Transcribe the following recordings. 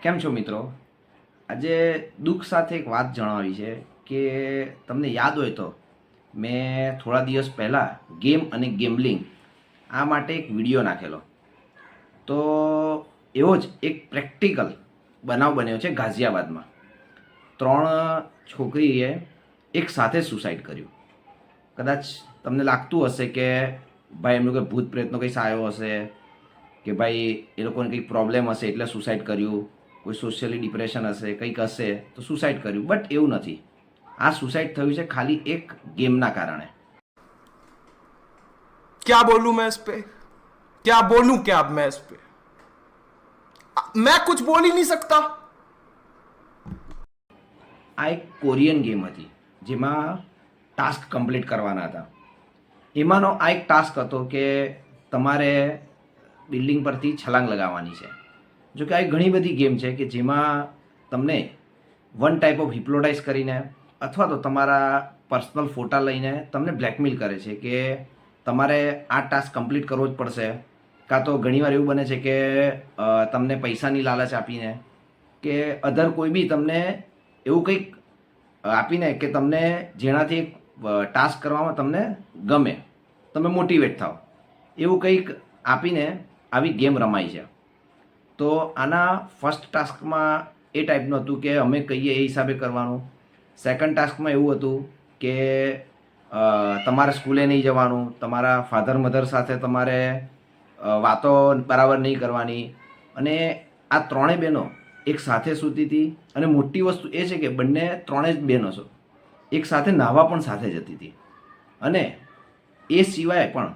કેમ છો મિત્રો? આજે દુઃખ સાથે એક વાત જણાવી છે કે તમને યાદ હોય તો મેં થોડા દિવસ પહેલાં ગેમ અને ગેમ્બલિંગ આ માટે એક વિડીયો નાખેલો. તો એવો જ એક પ્રેક્ટિકલ બનાવ બન્યો છે ગાઝિયાબાદમાં. 3 છોકરીએ એક સાથે સુસાઇડ કર્યું. કદાચ તમને લાગતું હશે કે ભાઈ એમનું કંઈ ભૂત પ્રેતનો કંઈ સાયો હશે, કે ભાઈ એ લોકોને કંઈક પ્રોબ્લેમ હશે એટલે સુસાઇડ કર્યું, કોઈ સોશિયલી ડિપ્રેશન હશે, કંઈક હશે તો સુસાઇડ કર્યું. બટ એવું નથી. આ સુસાઇડ થયું છે ખાલી એક ગેમના કારણે. क्या बोलूं मैं इस पे? क्या बोलूं क्या अब मैं इस पे? मैं कुछ बोल ही नहीं सकता. આ એક કોરિયન ગેમ હતી જેમાં ટાસ્ક કમ્પ્લીટ કરવાના હતા. એમાંનો આ એક ટાસ્ક હતો કે તમારે બિલ્ડિંગ પરથી છલાંગ લગાવવાની છે. જો કે આ ઘણી બધી ગેમ છે કે જેમાં તમને વન ટાઈપ ઓફ હિપ્નોટાઇઝ કરીને અથવા તો તમારા પર્સનલ ફોટા લઈને તમને બ્લેકમેલ કરે છે કે તમારે આ ટાસ્ક કમ્પ્લીટ કરવો જ પડશે. કાં તો ઘણીવાર એવું બને છે કે તમને પૈસાની લાલચ આપીને કે અધર કોઈ બી તમને એવું કંઈક આપીને કે તમને જેનાથી ટાસ્ક કરવામાં તમને ગમે, તમે મોટિવેટ થાઓ, એવું કંઈક આપીને આવી ગેમ રમાય છે. તો આના ફર્સ્ટ ટાસ્કમાં એ ટાઈપનું હતું કે અમે કહીએ એ હિસાબે કરવાનું. સેકન્ડ ટાસ્કમાં એવું હતું કે તમારે સ્કૂલે નહીં જવાનું, તમારા ફાધર મધર સાથે તમારે વાતો બરાબર નહીં કરવાની. અને આ ત્રણેય બહેનો એક સાથે સૂતી હતી. અને મોટી વસ્તુ એ છે કે ત્રણેય જ બહેનો છો એક સાથે નાહવા પણ સાથે જતી હતી. અને એ સિવાય પણ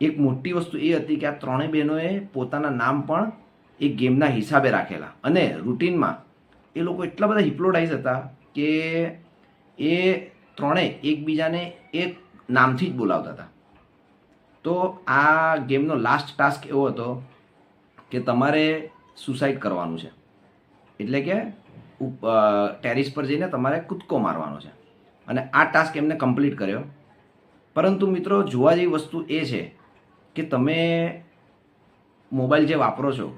એક મોટી વસ્તુ એ હતી કે આ ત્રણેય બહેનોએ પોતાના નામ પણ એ ગેમના હિસાબે રાખેલા. અને રૂટીનમાં એ લોકો એટલા બધા હિપ્નોટાઇઝ હતા કે એ ત્રણેય એકબીજાને એક નામથી જ બોલાવતા હતા. તો આ ગેમનો લાસ્ટ ટાસ્ક એવો હતો કે તમારે સુસાઇડ કરવાનું છે, એટલે કે ટેરિસ પર જઈને તમારે કૂદકો મારવાનો છે. અને આ ટાસ્ક એમને કમ્પ્લીટ કર્યો. પરંતુ મિત્રો, જોવા જેવી વસ્તુ એ છે કે તમે મોબાઈલ જે વાપરો છો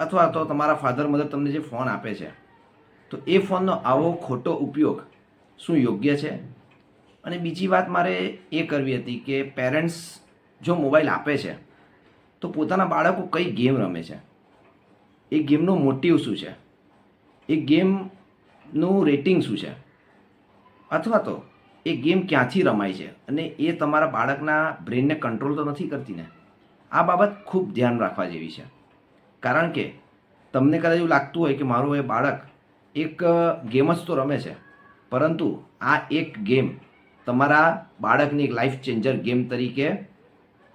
અથવા તો તમારા ફાધર મધર તમને જે ફોન આપે છે, તો એ ફોનનો આવો ખોટો ઉપયોગ શું યોગ્ય છે? અને બીજી વાત મારે એ કરવી હતી કે પેરેન્ટ્સ જો મોબાઈલ આપે છે તો પોતાના બાળકો કઈ ગેમ રમે છે, એ ગેમનો મોટિવ શું છે, એ ગેમનું રેટિંગ શું છે, અથવા તો એ ગેમ ક્યાંથી રમાય છે, અને એ તમારા બાળકના બ્રેનને કંટ્રોલ તો નથી કરતી ને? આ બાબત ખૂબ ધ્યાન રાખવા જેવી છે. કારણ કે તમને કદાચ એવું લાગતું હોય કે મારું એ બાળક એક ગેમ જ તો રમે છે, પરંતુ આ એક ગેમ તમારા બાળકની એક લાઈફ ચેન્જર ગેમ તરીકે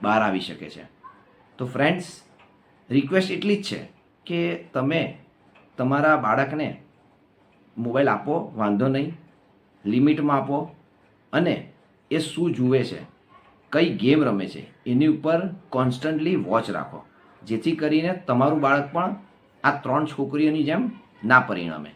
બહાર આવી શકે છે. તો ફ્રેન્ડ્સ, રિક્વેસ્ટ એટલી જ છે કે તમે તમારા બાળકને મોબાઈલ આપો, વાંધો નહીં, લિમિટમાં આપો. અને એ શું જુએ છે, કઈ ગેમ રમે છે, એની ઉપર કોન્સ્ટન્ટલી વોચ રાખો, જેથી કરીને તમારું બાળક પણ આ 3 છોકરીઓની જેમ ના પરિણમે.